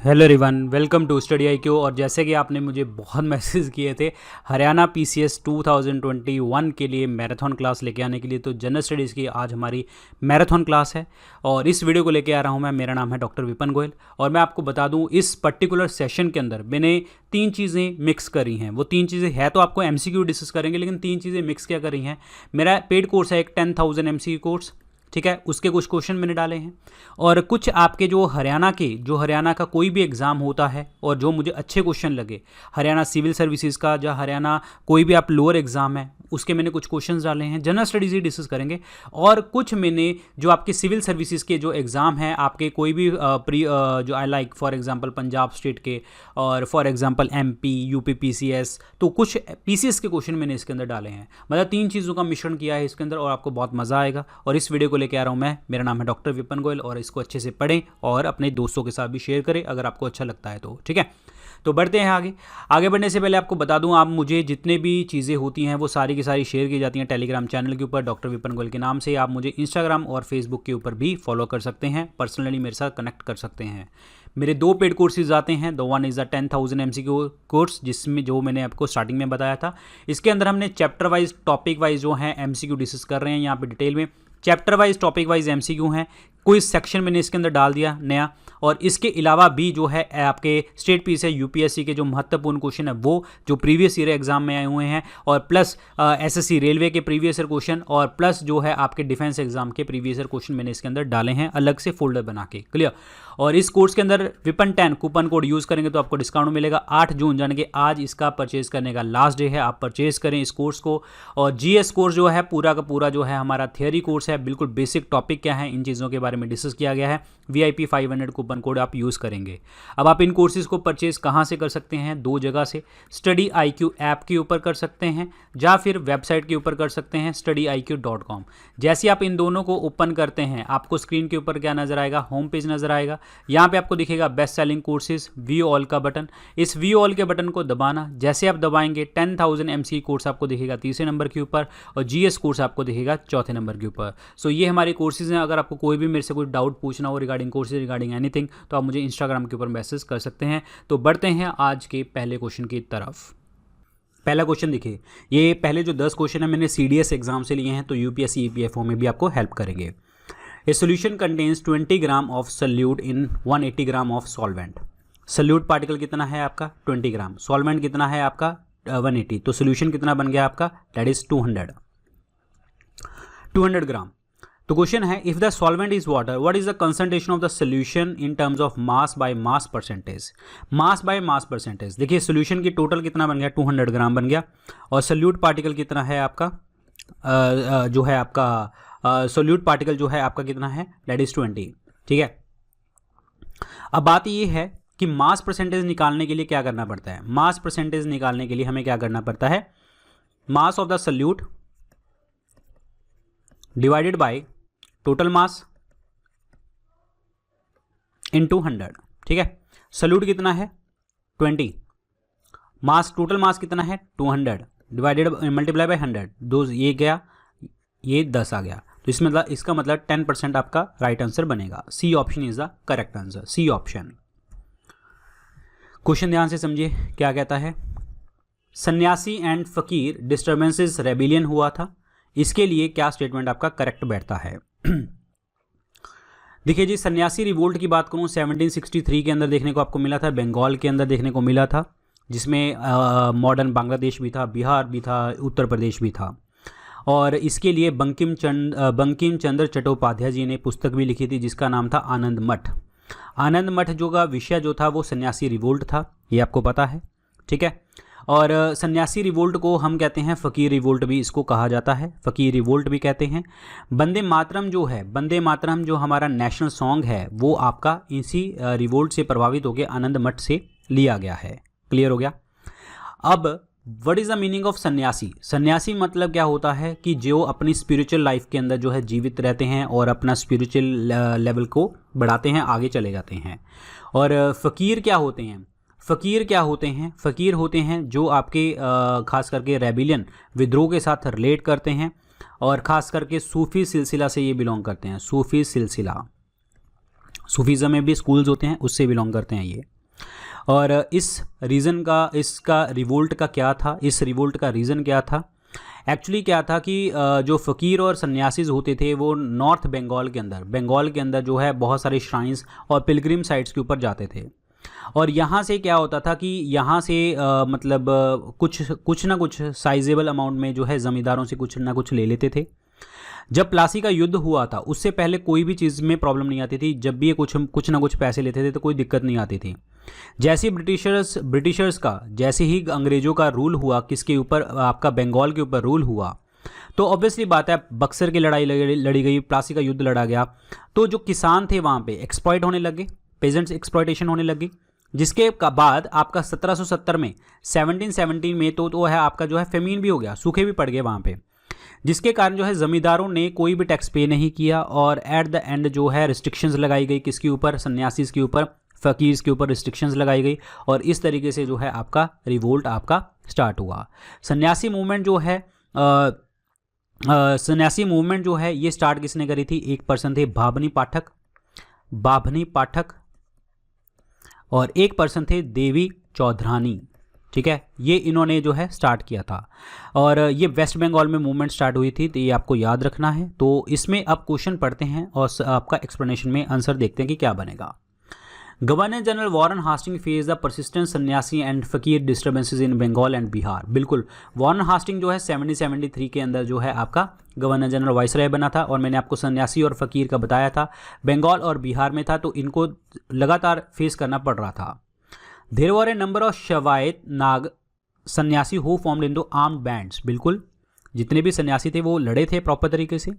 Hello everyone, welcome to study IQ। और जैसे कि आपने मुझे बहुत मैसेज किए थे हरियाणा PCS 2021 के लिए मैराथन क्लास लेके आने के लिए, तो जनरल स्टडीज़ की आज हमारी मैराथन क्लास है और इस वीडियो को लेके आ रहा हूँ मैं। मेरा नाम है डॉक्टर विपिन गोयल और मैं आपको बता दूँ इस पर्टिकुलर सेशन के अंदर मैंने 3 चीज़ें मिक्स करी हैं। वो 3 चीज़ें है तो आपको MCQ डिस्कस करेंगे, लेकिन 3 चीज़ें मिक्स क्या करी हैं। मेरा पेड कोर्स है एक 10,000 MCQ कोर्स, ठीक है। उसके कुछ क्वेश्चन मैंने डाले हैं और कुछ आपके जो हरियाणा का कोई भी एग्ज़ाम होता है और जो मुझे अच्छे क्वेश्चन लगे, हरियाणा सिविल सर्विसेज का या हरियाणा कोई भी आप लोअर एग्ज़ाम है उसके मैंने कुछ क्वेश्चंस डाले हैं। जनरल स्टडीज़ ही डिस्कस करेंगे और कुछ मैंने जो आपके सिविल सर्विसेज के जो एग्ज़ाम हैं, आपके कोई भी जो I like for example Punjab state के और for example MP UP PCS, तो कुछ PCS के क्वेश्चन मैंने इसके अंदर डाले हैं। मतलब 3 चीज़ों का मिश्रण किया है इसके अंदर और आपको बहुत मज़ा आएगा। और इस वीडियो को लेके आ रहा हूँ मैं, मेरा नाम है डॉक्टर विपिन गोयल, और इसको अच्छे से पढ़ें और अपने दोस्तों के साथ भी शेयर करें अगर आपको अच्छा लगता है तो, ठीक है। तो बढ़ते हैं आगे बढ़ने से पहले आपको बता दूं, आप मुझे जितने भी चीज़ें होती हैं वो सारी की सारी शेयर की जाती हैं टेलीग्राम चैनल के ऊपर डॉक्टर विपिन गोयल के नाम से। आप मुझे इंस्टाग्राम और फेसबुक के ऊपर भी फॉलो कर सकते हैं, पर्सनली मेरे साथ कनेक्ट कर सकते हैं। मेरे 2 पेड कोर्सेज आते हैं। The one is the 10,000 MCQ course, जिसमें जो मैंने आपको स्टार्टिंग में बताया था। इसके अंदर हमने चैप्टर वाइज टॉपिक वाइज जो है MCQ डिस्कस कर रहे हैं यहाँ पे डिटेल में। Chapter wise topic wise MCQ हैं। कोई सेक्शन मैंने इसके अंदर डाल दिया नया, और इसके अलावा भी जो है आपके स्टेट पीस है UPSC के जो महत्वपूर्ण क्वेश्चन है वो जो प्रीवियस ईयर एग्जाम में आए हुए हैं, और प्लस SSC रेलवे के प्रीवियस ईयर क्वेश्चन, और प्लस जो है आपके डिफेंस एग्जाम के प्रीवियस ईयर क्वेश्चन मैंने इसके अंदर डाले हैं अलग से फोल्डर बना के। क्लियर। और इस कोर्स के अंदर विपिन 10 कूपन कोड यूज़ करेंगे तो आपको डिस्काउंट मिलेगा 8 जून, यानी कि आज इसका परचेज करने का लास्ट डे है। आप परचेज करें इस कोर्स को। और GS कोर्स जो है पूरा का पूरा जो है हमारा थियरी कोर्स है, बिल्कुल बेसिक टॉपिक क्या है इन चीज़ों के बारे में डिस्कस किया गया है। VIP 500 कूपन कोड आप यूज़ करेंगे। अब आप इन कोर्सेज़ को परचेज कहाँ से कर सकते हैं? 2 जगह से। स्टडी IQ ऐप के ऊपर कर सकते हैं या फिर वेबसाइट के ऊपर कर सकते हैं studiiq.com। जैसे आप इन दोनों को ओपन करते हैं आपको स्क्रीन के ऊपर क्या नज़र आएगा? होम पेज नज़र आएगा। यहाँ पे आपको दिखेगा best selling courses, view all का बटन। इस व्यू ऑल के बटन को दबाना, जैसे आप दबाएंगे 10,000 MCQ कोर्स आपको दिखेगा 3रे नंबर के ऊपर और GS कोर्स आपको दिखेगा 4थे नंबर के ऊपर। सो ये हमारे कोर्सेज हैं। अगर आपको कोई भी मेरे से कोई डाउट पूछना हो रिगार्डिंग कोर्सेज, रिगार्डिंग एनीथिंग, तो आप मुझे इंस्टाग्राम के ऊपर मैसेज कर सकते हैं। तो बढ़ते हैं आज के पहले क्वेश्चन की तरफ। पहला क्वेश्चन देखिए, ये पहले जो 10 क्वेश्चन है मैंने CDS एग्जाम से लिए हैं, तो UPSC EPFO में भी आपको हेल्प करेंगे। A solution contains 20 gram of solute in 180 gram of solvent. Solute particle कितना है आपका? 20 ग्राम। सॉल्वेंट कितना है आपका? 180। तो सोल्यूशन कितना बन गया आपका? दैट इज 200 ग्राम। तो क्वेश्चन है, if the solvent is water what is the concentration of the solution in terms of mass by mass percentage. Mass by mass percentage, देखिए सोल्यूशन की टोटल कितना बन गया? 200 ग्राम बन गया। और सोल्यूट पार्टिकल कितना है आपका? जो है आपका सोल्यूट पार्टिकल जो है आपका कितना है? That is 20। ठीक है। अब बात ये है कि मास परसेंटेज निकालने के लिए क्या करना पड़ता है? मास परसेंटेज निकालने के लिए हमें क्या करना पड़ता है? Mass of the solute divided by total mass into 100। ठीक है। सोल्यूट कितना है? 20। मास, टोटल मास कितना है? 200 डिवाइडेड मल्टीप्लाई बाय 100। 2 ये गया, ये 10 आ गया। तो इसका मतलब 10% आपका राइट आंसर बनेगा। C option is the correct answer. C option. Question ध्यान से समझिए क्या कहता है। सन्यासी एंड फकीर डिस्टर्बेंसेस रेबिलियन हुआ था, इसके लिए क्या स्टेटमेंट आपका करेक्ट बैठता है? देखिए जी, सन्यासी रिवोल्ट की बात करूं 1763 के अंदर देखने को आपको मिला था, बंगाल के अंदर देखने को मिला था, जिसमें मॉडर्न बांग्लादेश भी था, बिहार भी था, उत्तर प्रदेश भी था। और इसके लिए बंकिम चंद्र चट्टोपाध्याय जी ने पुस्तक भी लिखी थी जिसका नाम था आनंद मठ। आनंद मठ जो का विषय जो था वो सन्यासी रिवोल्ट था, ये आपको पता है। ठीक है। और सन्यासी रिवोल्ट को हम कहते हैं फ़कीर रिवोल्ट भी इसको कहा जाता है, फ़कीर रिवोल्ट भी कहते हैं। वंदे मातरम जो है, वंदे मातरम जो हमारा नेशनल सॉन्ग है वो आपका इसी रिवोल्ट से प्रभावित होकर आनंद मठ से लिया गया है। क्लियर हो गया। अब what is the meaning of सन्यासी? सन्यासी मतलब क्या होता है कि जो अपनी स्पिरिचुअल लाइफ के अंदर जो है जीवित रहते हैं और अपना स्पिरिचुअल लेवल को बढ़ाते हैं, आगे चले जाते हैं। और फ़कीर क्या होते हैं? फ़कीर क्या होते हैं? फ़कीर होते हैं जो आपके खास करके रेबिलियन विद्रोह के साथ रिलेट करते हैं और ख़ास करके सूफ़ी सिलसिला से ये बिलोंग करते हैं। सूफ़ी सिलसिला, सूफीज़म में भी स्कूल्स होते हैं, उससे बिलोंग करते हैं ये। और इस रीज़न का, इसका रिवोल्ट का क्या था, इस रिवोल्ट का रीज़न क्या था? एक्चुअली क्या था कि जो फ़कीर और सन्यासीज होते थे वो नॉर्थ बंगाल के अंदर जो है बहुत सारे श्राइन्स और पिलग्रिम साइट्स के ऊपर जाते थे। और यहाँ से क्या होता था कि यहाँ से मतलब कुछ ना कुछ साइजेबल अमाउंट में जो है ज़मींदारों से कुछ ना कुछ ले लेते थे। जब प्लासी का युद्ध हुआ था उससे पहले कोई भी चीज़ में प्रॉब्लम नहीं आती थी, जब भी ये कुछ ना कुछ पैसे लेते थे तो कोई दिक्कत नहीं आती थी। जैसे ब्रिटिशर्स का, जैसे ही अंग्रेज़ों का रूल हुआ, किसके ऊपर, आपका बंगाल के ऊपर रूल हुआ, तो ऑब्वियसली बात है बक्सर की लड़ाई लड़ी गई, प्लासी का युद्ध लड़ा गया, तो जो किसान थे वहाँ पे एक्सप्लॉइट होने लगे, पेजेंट्स एक्सप्लॉइटेशन होने लगी। जिसके बाद आपका 1770 में 1717 में तो है आपका जो है फेमीन भी हो गया, सूखे भी पड़ गए वहाँ पे, जिसके कारण जो है ज़मींदारों ने कोई भी टैक्स पे नहीं किया और एट द एंड जो है रिस्ट्रिक्शंस लगाई गई, किसके ऊपर, सन्यासीज के ऊपर, फ़कीर्स के ऊपर रिस्ट्रिक्शंस लगाई गई। और इस तरीके से जो है आपका रिवोल्ट आपका स्टार्ट हुआ। सन्यासी मूवमेंट जो है ये स्टार्ट किसने करी थी? एक पर्सन थे बाभनी पाठक और एक पर्सन थे देवी चौधरानी। ठीक है, ये इन्होंने जो है स्टार्ट किया था और ये वेस्ट बंगाल में मूवमेंट स्टार्ट हुई थी, तो ये आपको याद रखना है। तो इसमें अब क्वेश्चन पढ़ते हैं और आपका एक्सप्लेनेशन में आंसर देखते हैं कि क्या बनेगा। Governor general Warren Hasting face the persistent sanyasi and fakir disturbances in Bengal and Bihar. बिल्कुल, वॉरेन हास्टिंग जो है 1773 के अंदर जो है आपका गवर्नर जनरल वाइसराय बना था और मैंने आपको सन्यासी और फकीर का बताया था, बंगाल और बिहार में था, तो इनको लगातार फेस करना पड़ रहा था। There were a number of Shaivite Naga sannyasi who formed into armed bands. बिल्कुल, जितने भी सन्यासी थे वो लड़े थे प्रॉपर तरीके से।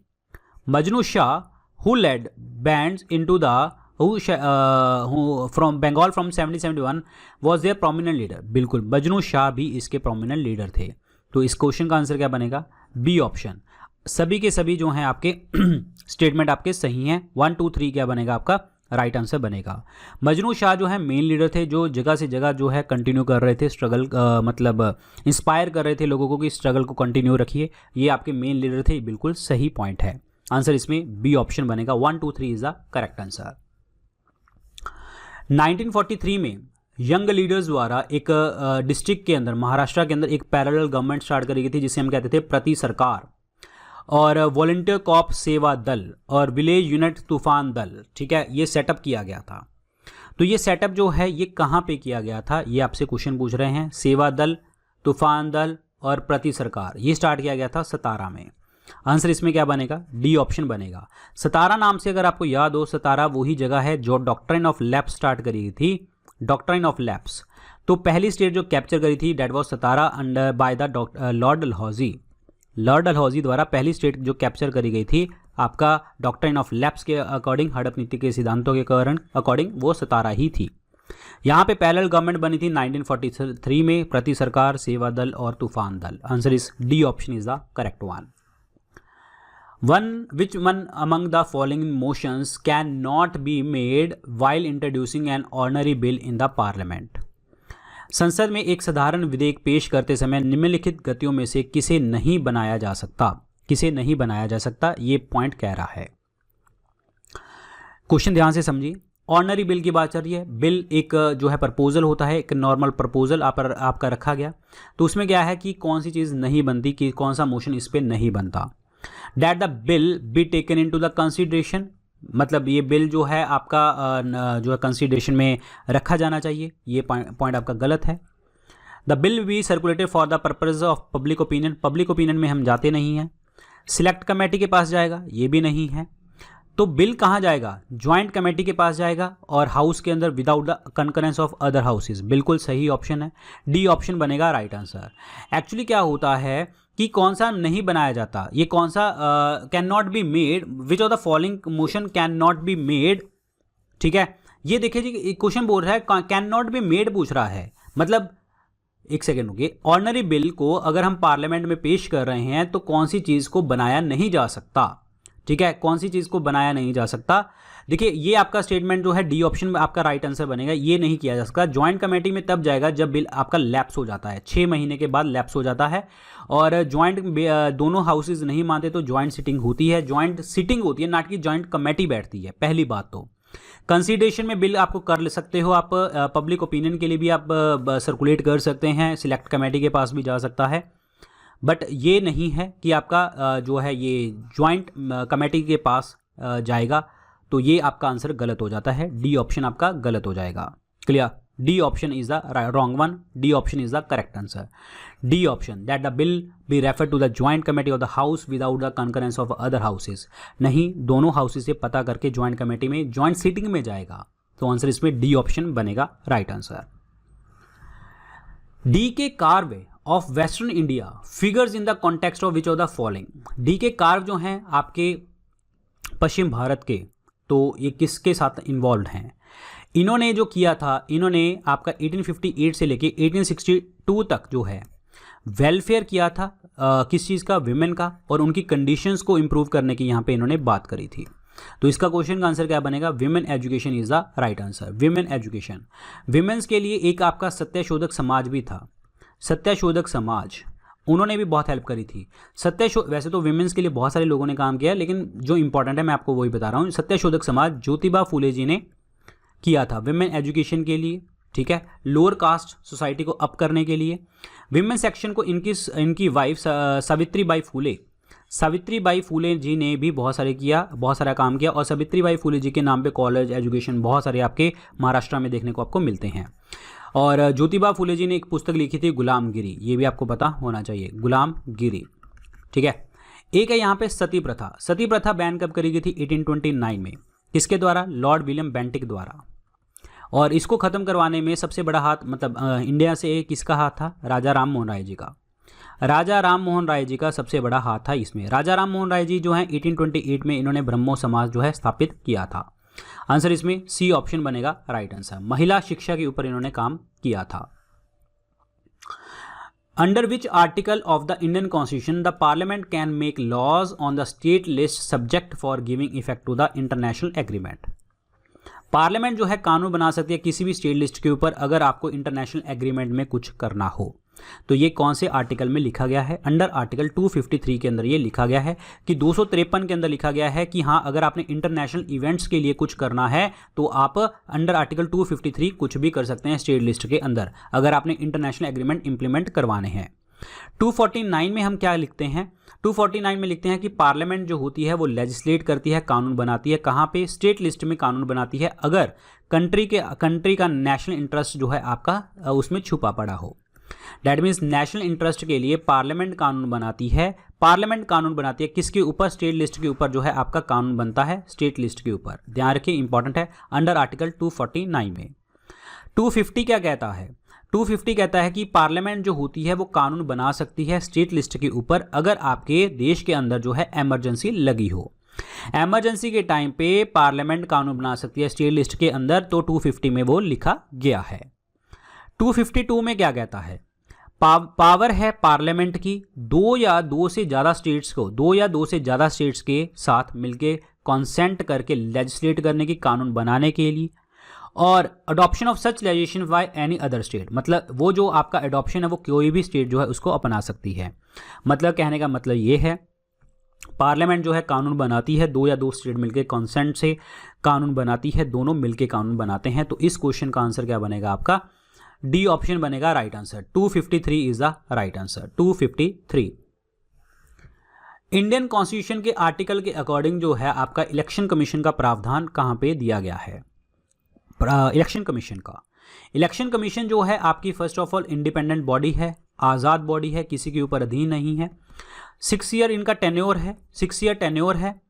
Majnu Shah who led bands into the from Bengal from 1771 was there prominent leader. बिल्कुल, मजनू शाह भी इसके प्रोमिनेंट लीडर थे। तो इस क्वेश्चन का आंसर क्या बनेगा? B option. सभी के सभी जो हैं आपके स्टेटमेंट आपके सही हैं। 1 2 3 क्या बनेगा आपका? राइट आंसर बनेगा। मजनू शाह जो है मेन लीडर थे, जो जगह से जगह जो है कंटिन्यू कर रहे थे स्ट्रगल, मतलब इंस्पायर कर रहे थे लोगों को कि स्ट्रगल को कंटिन्यू रखिए। ये आपके मेन लीडर थे। बिल्कुल सही पॉइंट है। आंसर इसमें बी ऑप्शन बनेगा। 1 2 3 इज द करेक्ट आंसर। 1943 में यंग लीडर्स द्वारा एक डिस्ट्रिक्ट के अंदर, महाराष्ट्र के अंदर एक पैरेलल गवर्नमेंट स्टार्ट करी गई थी जिसे हम कहते थे प्रति सरकार, और वॉलंटियर कॉप सेवा दल और विलेज यूनिट तूफान दल। ठीक है, ये सेटअप किया गया था। तो ये सेटअप जो है ये कहाँ पे किया गया था, ये आपसे क्वेश्चन पूछ रहे हैं। सेवा दल, तूफान दल और प्रति सरकार, ये स्टार्ट किया गया था सतारा में। आंसर इसमें क्या बनेगा? डी ऑप्शन बनेगा। सतारा नाम से अगर आपको याद हो, सतारा वही जगह है जो डॉक्ट्राइन ऑफ लैप्स स्टार्ट करी थी। डॉक्ट्राइन ऑफ लैप्स, तो पहली स्टेट जो कैप्चर करी थी that was Satara under by the Lord Dalhousie. Lord Dalhousie द्वारा पहली स्टेट जो कैप्चर करी गई थी आपका डॉक्ट्राइन ऑफ लैप्स के अकॉर्डिंग, हड़प नीति के सिद्धांतों के अकॉर्डिंग, वो सतारा ही थी। यहाँ पे पैरेलल गवर्नमेंट बनी थी 1943 में, प्रति सरकार, सेवा दल और तूफान दल। Answer is D option is the correct one. Which one among the following motions can not be made while introducing an ordinary bill in the parliament? संसद में एक साधारण विधेयक पेश करते समय निम्नलिखित गतियों में से किसे नहीं बनाया जा सकता? किसे नहीं बनाया जा सकता, ये पॉइंट कह रहा है। क्वेश्चन ध्यान से समझिए। ऑर्डिनरी बिल की बात चल रही है। बिल एक जो है प्रपोजल होता है, एक नॉर्मल प्रपोजल आपका रखा गया, तो उसमें क्या है कि कौन सी चीज़ नहीं बनती, कि कौन सा मोशन इस पर नहीं बनता। That the bill be taken into the consideration, मतलब ये बिल जो है आपका जो है कंसिडरेशन में रखा जाना चाहिए, ये पॉइंट आपका गलत है। The bill be circulated for the purpose of public opinion, public opinion में हम जाते नहीं हैं। सिलेक्ट कमेटी के पास जाएगा, ये भी नहीं है। तो बिल कहाँ जाएगा? ज्वाइंट कमेटी के पास जाएगा और हाउस के अंदर without the concurrence of other houses. बिल्कुल सही ऑप्शन है, डी ऑप्शन बनेगा राइट आंसर। एक्चुअली क्या होता है कि कौन सा नहीं बनाया जाता, ये कौन सा can not be made, which of the following motion can not be made. ठीक है, ये देखिए जी, क्वेश्चन बोल रहा है कैन नॉट बी मेड पूछ रहा है, मतलब एक सेकेंड रुकिए। ऑर्डिनरी बिल को अगर हम पार्लियामेंट में पेश कर रहे हैं तो कौन सी चीज़ को बनाया नहीं जा सकता? ठीक है, कौन सी चीज़ को बनाया नहीं जा सकता? देखिए, ये आपका स्टेटमेंट जो है डी ऑप्शन में आपका राइट आंसर बनेगा। ये नहीं किया जा सकता। ज्वाइंट कमेटी में तब जाएगा जब बिल आपका लैप्स हो जाता है, 6 महीने के बाद लैप्स हो जाता है, और ज्वाइंट दोनों हाउसेज नहीं मानते तो ज्वाइंट सिटिंग होती है। ज्वाइंट सिटिंग होती है, ना कि ज्वाइंट कमेटी बैठती है, पहली बात तो। कंसीडरेशन में बिल आपको कर ले सकते हो आप, पब्लिक ओपिनियन के लिए भी आप सर्कुलेट कर सकते हैं, सिलेक्ट कमेटी के पास भी जा सकता है, बट ये नहीं है कि आपका जो है ये ज्वाइंट कमेटी के पास जाएगा, तो ये आपका आंसर गलत हो जाता है, डी ऑप्शन आपका गलत हो जाएगा। Clear? D option is the wrong one, D option is the correct answer. D option, that the bill be refer to the joint committee of the house without the concurrence of other houses. नहीं, दोनों houses से पता करके joint committee में joint sitting में जाएगा, तो answer इसमें डी ऑप्शन बनेगा right answer. D K Karve of western India figures in the context of which of the following. D K curve जो हैं आपके पश्चिम भारत के, तो ये किसके साथ इन्वॉल्व हैं? इन्होंने जो किया था, इन्होंने आपका 1858 से लेके 1862 तक जो है वेलफेयर किया था, किस चीज़ का? विमेन का, और उनकी कंडीशंस को इम्प्रूव करने की यहाँ पे इन्होंने बात करी थी। तो इसका क्वेश्चन का आंसर क्या बनेगा? Women education is the right answer. Women education, women's के लिए एक आपका सत्यशोधक समाज भी था, सत्यशोधक समाज, उन्होंने भी बहुत हेल्प करी थी। वैसे तो विमेंस के लिए बहुत सारे लोगों ने काम किया, लेकिन जो इंपॉर्टेंट है मैं आपको वही बता रहा हूँ। सत्यशोधक समाज ज्योतिबा फूले जी ने किया था विमेन एजुकेशन के लिए, ठीक है, लोअर कास्ट सोसाइटी को अप करने के लिए। विमेन सेक्शन को इनकी वाइफ सावित्रीबाई फूले जी ने भी बहुत सारा काम किया, और सावित्रीबाई फूले जी के नाम पे कॉलेज एजुकेशन बहुत सारे आपके महाराष्ट्र में देखने को आपको मिलते हैं। और ज्योतिबा फूले जी ने एक पुस्तक लिखी थी गुलामगिरी, ये भी आपको पता होना चाहिए, गुलामगिरी, ठीक है। एक है यहाँ पे सती प्रथा। सती प्रथा बैन कब करी गई थी? 1829 में। किसके द्वारा? लॉर्ड विलियम बेंटिक द्वारा। और इसको ख़त्म करवाने में सबसे बड़ा हाथ, मतलब इंडिया से किसका हाथ था? राजा राम मोहन राय जी का। राजा राम मोहन राय जी का सबसे बड़ा हाथ था इसमें। राजा राम मोहन राय जी जो है 1828 में इन्होंने ब्रह्मो समाज जो है स्थापित किया था। आंसर इसमें सी ऑप्शन बनेगा राइट आंसर। महिला शिक्षा के ऊपर इन्होंने काम किया था। Under which article of the Indian constitution the parliament can make laws on the state list subject for giving effect to the international agreement. Parliament जो है कानून बना सकती है किसी भी स्टेट लिस्ट के ऊपर अगर आपको इंटरनेशनल एग्रीमेंट में कुछ करना हो। तो ये कौन से आर्टिकल में लिखा गया है? अंडर आर्टिकल 253 के अंदर ये लिखा गया है कि 253 के अंदर लिखा गया है कि हाँ, अगर आपने इंटरनेशनल इवेंट्स के लिए कुछ करना है तो आप अंडर आर्टिकल 253 कुछ भी कर सकते हैं स्टेट लिस्ट के अंदर, अगर आपने इंटरनेशनल एग्रीमेंट इंप्लीमेंट करवाने हैं। 249 में हम क्या लिखते हैं? 249 में लिखते हैं कि पार्लियामेंट जो होती है वो लेजिस्लेट करती है, कानून बनाती है। कहाँ पे? स्टेट लिस्ट में कानून बनाती है अगर कंट्री का नेशनल इंटरेस्ट जो है आपका उसमें छुपा पड़ा हो। दैट मीन्स नेशनल इंटरेस्ट के लिए पार्लियामेंट कानून बनाती है। पार्लियामेंट कानून बनाती है किसके ऊपर? स्टेट लिस्ट के ऊपर जो है आपका कानून बनता है, स्टेट लिस्ट के ऊपर। ध्यान रखिए, इंपॉर्टेंट है। अंडर आर्टिकल 249 में 250 क्या कहता है? 250 कहता है कि पार्लियामेंट जो होती है वो कानून बना सकती है स्टेट लिस्ट के ऊपर अगर आपके देश के अंदर जो है इमरजेंसी लगी हो। इमरजेंसी के टाइम पे पार्लियामेंट कानून बना सकती है स्टेट लिस्ट के अंदर, तो 250 में वो लिखा गया है। 252 में क्या कहता है? पावर है पार्लियामेंट की दो या दो से ज़्यादा स्टेट्स के साथ मिलके कॉन्सेंट करके लेजिस्लेट करने की, कानून बनाने के लिए, और adoption of such legislation by any other state. मतलब वो जो आपका अडॉप्शन है वो कोई भी स्टेट जो है उसको अपना सकती है। मतलब कहने का मतलब ये है पार्लियामेंट जो है कानून बनाती है, दो या दो स्टेट मिलके कॉन्सेंट से कानून बनाती है, दोनों मिलके कानून बनाते हैं। तो इस क्वेश्चन का आंसर क्या बनेगा आपका? डी ऑप्शन बनेगा right answer. 253 is the right answer. 253 Indian constitution के आर्टिकल के अकॉर्डिंग जो है आपका इलेक्शन कमीशन का प्रावधान कहां पे दिया गया है? इलेक्शन कमीशन जो है आपकी first of all independent body है, आज़ाद बॉडी है, किसी के ऊपर अधीन नहीं है। 6 ईयर इनका टेन्योर है, 6 ईयर टेन्योर है,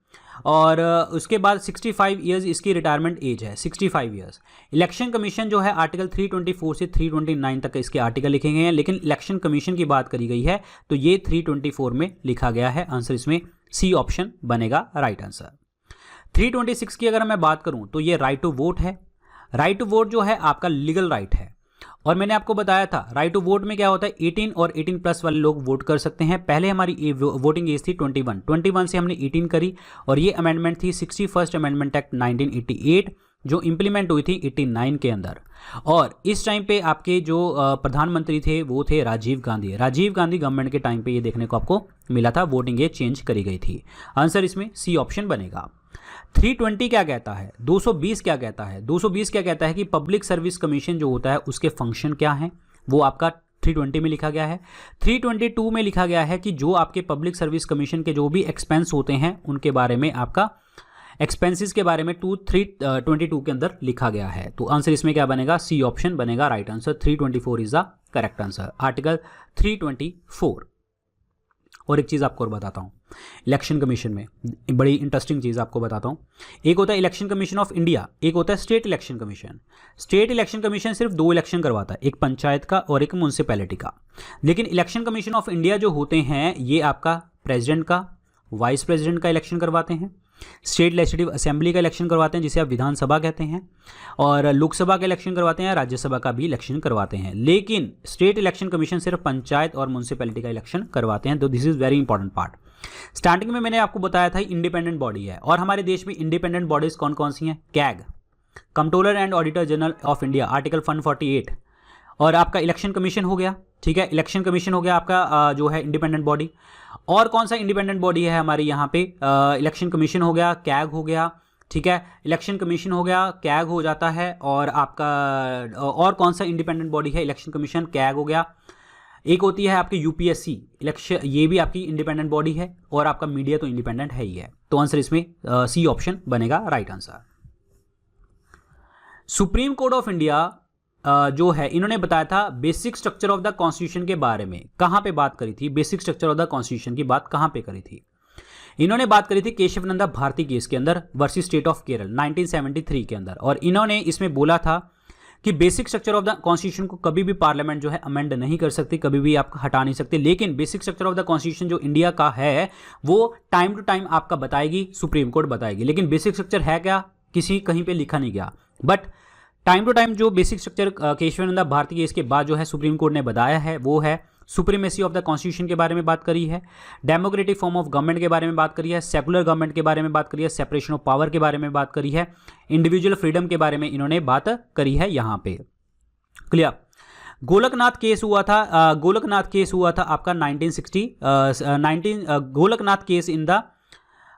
और उसके बाद 65 ईयर्स इसकी रिटायरमेंट एज है, 65 ईयर्स। इलेक्शन कमीशन जो है आर्टिकल 324 से 329 तक इसके आर्टिकल लिखे गए हैं, लेकिन इलेक्शन कमीशन की बात करी गई है तो ये 324 में लिखा गया है। आंसर इसमें सी ऑप्शन बनेगा राइट आंसर। 326 की अगर मैं बात करूं तो ये राइट टू वोट है। राइट टू वोट जो है आपका लीगल राइट है, और मैंने आपको बताया था राइट टू वोट में क्या होता है, 18 और 18 प्लस वाले लोग वोट कर सकते हैं। पहले हमारी वोटिंग एज थी 21 से हमने 18 करी, और ये अमेंडमेंट थी 61st अमेंडमेंट एक्ट 1988 जो इंप्लीमेंट हुई थी 89 के अंदर। और इस टाइम पे आपके जो प्रधानमंत्री थे वो थे राजीव गांधी। राजीव गांधी गवर्नमेंट के टाइम पे ये देखने को आपको मिला था, वोटिंग एज चेंज करी गई थी। आंसर इसमें सी ऑप्शन बनेगा। 320 क्या कहता है, 220 क्या कहता है, 220 क्या कहता है कि पब्लिक सर्विस कमीशन जो होता है उसके फंक्शन क्या हैं, वो आपका 320 में लिखा गया है। 322 में लिखा गया है कि जो आपके पब्लिक सर्विस कमीशन के जो भी एक्सपेंस होते हैं उनके बारे में आपका एक्सपेंसेस के बारे में 322 के अंदर लिखा गया है। तो आंसर इसमें क्या बनेगा, सी ऑप्शन बनेगा right answer. 324 is the correct answer, article 324। और एक चीज़ आपको और बताता हूँ, इलेक्शन कमीशन में बड़ी इंटरेस्टिंग चीज़ आपको बताता हूँ। एक होता है इलेक्शन कमीशन ऑफ इंडिया, एक होता है state election commission. State election commission सिर्फ 2 इलेक्शन करवाता है, एक पंचायत का और एक म्यूनसिपैलिटी का। लेकिन इलेक्शन कमीशन ऑफ इंडिया जो होते हैं ये आपका प्रेसिडेंट का, वाइस प्रेसिडेंट का इलेक्शन करवाते हैं, स्टेट लेजिस्लेटिव असेंबली का इलेक्शन करवाते हैं जिसे आप विधानसभा कहते हैं, और लोकसभा का इलेक्शन करवाते हैं, राज्यसभा का भी इलेक्शन करवाते हैं। लेकिन स्टेट इलेक्शन कमीशन सिर्फ पंचायत और म्यूनसिपैलिटी का इलेक्शन करवाते हैं। तो this is very important part. Starting में मैंने आपको बताया था इंडिपेंडेंट बॉडी है, और हमारे देश में इंडिपेंडेंट बॉडीज कौन कौन सी हैं, CAG, controller and auditor general of India, article 148, और आपका इलेक्शन कमीशन हो गया, ठीक है, इलेक्शन कमीशन हो गया आपका जो है इंडिपेंडेंट बॉडी। और कौन सा इंडिपेंडेंट बॉडी है हमारी यहाँ पे, इलेक्शन कमीशन हो गया, कैग हो गया, ठीक है, इलेक्शन कमीशन हो गया, कैग हो जाता है, और आपका और कौन सा इंडिपेंडेंट बॉडी है, इलेक्शन कमीशन, कैग हो गया। एक होती है आपकी यूपीएससी इलेक्शन, ये भी आपकी इंडिपेंडेंट बॉडी है, और आपका मीडिया तो इंडिपेंडेंट है ही है। तो आंसर इसमें सी ऑप्शन बनेगा right answer. Supreme court of India जो है इन्होंने बताया था basic structure of the constitution के बारे में, कहां पे बात करी थी, basic structure of the constitution की बात कहां पे करी थी, इन्होंने बात करी थी केशवनंदा भारती केस के अंदर वर्सेस स्टेट ऑफ केरल 1973 के अंदर। और इन्होंने इसमें बोला था कि basic structure of the constitution को कभी भी पार्लियामेंट जो है अमेंड नहीं कर सकती, कभी भी आप हटा नहीं सकते। लेकिन basic structure of the constitution जो इंडिया का है वो टाइम टू टाइम आपका बताएगी, सुप्रीम कोर्ट बताएगी। लेकिन बेसिक स्ट्रक्चर है क्या, किसी कहीं पे लिखा नहीं गया, बट टाइम टू टाइम जो basic structure Kesavananda Bharati case के बाद जो है सुप्रीम कोर्ट ने बताया है वो है सुप्रीमेसी ऑफ द कॉन्स्टिट्यूशन के बारे में बात करी है, डेमोक्रेटिक फॉर्म ऑफ गवर्नमेंट के बारे में बात करी है, सेकुलर गवर्नमेंट के बारे में बात करी है, सेपरेशन ऑफ पावर के बारे में बात करी है, इंडिविजुअल फ्रीडम के बारे में इन्होंने बात करी है यहाँ पे। क्लियर। गोलकनाथ केस हुआ था, गोलकनाथ केस हुआ था आपका 1960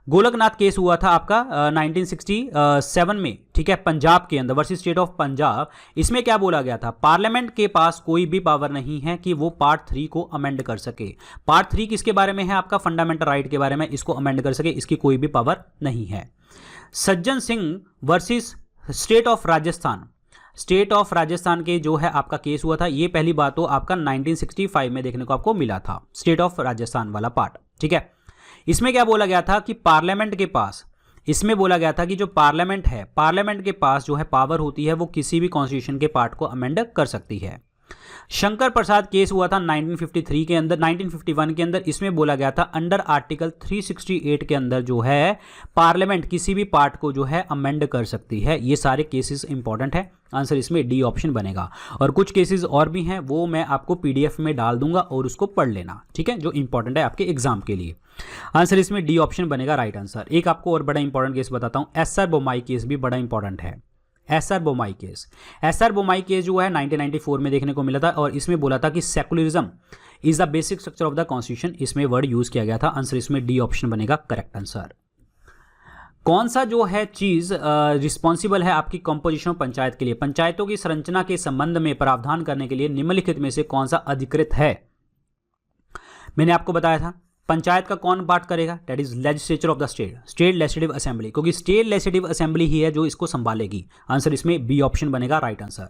गोलकनाथ केस हुआ था आपका 1967 में, ठीक है, पंजाब के अंदर वर्सेस स्टेट ऑफ पंजाब। इसमें क्या बोला गया था, पार्लियामेंट के पास कोई भी पावर नहीं है कि वो पार्ट 3 को अमेंड कर सके। पार्ट 3 किसके बारे में है, आपका फंडामेंटल राइट के बारे में, इसको अमेंड कर सके, इसकी कोई भी पावर नहीं है। Sajjan Singh versus state of Rajasthan, state of Rajasthan के जो है आपका केस हुआ था, ये पहली बात तो आपका 1965 में देखने को आपको मिला था, स्टेट ऑफ राजस्थान वाला पार्ट, ठीक है। इसमें क्या बोला गया था कि पार्लियामेंट के पास, इसमें बोला गया था कि जो पार्लियामेंट है, पार्लियामेंट के पास जो है पावर होती है वो किसी भी कॉन्स्टिट्यूशन के पार्ट को अमेंड कर सकती है। शंकर प्रसाद केस हुआ था 1953 के अंदर, 1951 के अंदर। इसमें बोला गया था अंडर आर्टिकल 368 के अंदर जो है पार्लियामेंट किसी भी पार्ट को जो है अमेंड कर सकती है। ये सारे केसेस इंपॉर्टेंट है, आंसर इसमें डी ऑप्शन बनेगा। और कुछ केसेस और भी हैं वो मैं आपको पीडीएफ में डाल दूंगा और उसको पढ़ लेना, ठीक है, जो इंपॉर्टेंट है आपके एग्जाम के लिए। आंसर इसमें डी ऑप्शन बनेगा राइट आंसर। एक आपको और बड़ा इंपॉर्टेंट केस बताता हूं, एसआर बोमाई केस भी बड़ा इंपॉर्टेंट है। SR Bommai case, SR Bommai case जो है 1994 में देखने को मिला था, और इसमें बोला था कि secularism is the basic structure of the constitution, इसमें वर्ड यूज किया गया था। आंसर इसमें डी ऑप्शन बनेगा करेक्ट आंसर। कौन सा जो है चीज रिस्पॉन्सिबल है आपकी कंपोजिशन ऑफ पंचायत के लिए, पंचायतों की संरचना के संबंध में प्रावधान करने के लिए निम्नलिखित में से कौन सा अधिकृत है। मैंने आपको बताया था पंचायत का कौन पार्ट करेगा, that is legislature of the state, state legislative assembly, क्योंकि स्टेट लेजिस्लेटिव असेंबली ही है जो इसको संभालेगी। आंसर इसमें बी ऑप्शन बनेगा राइट आंसर।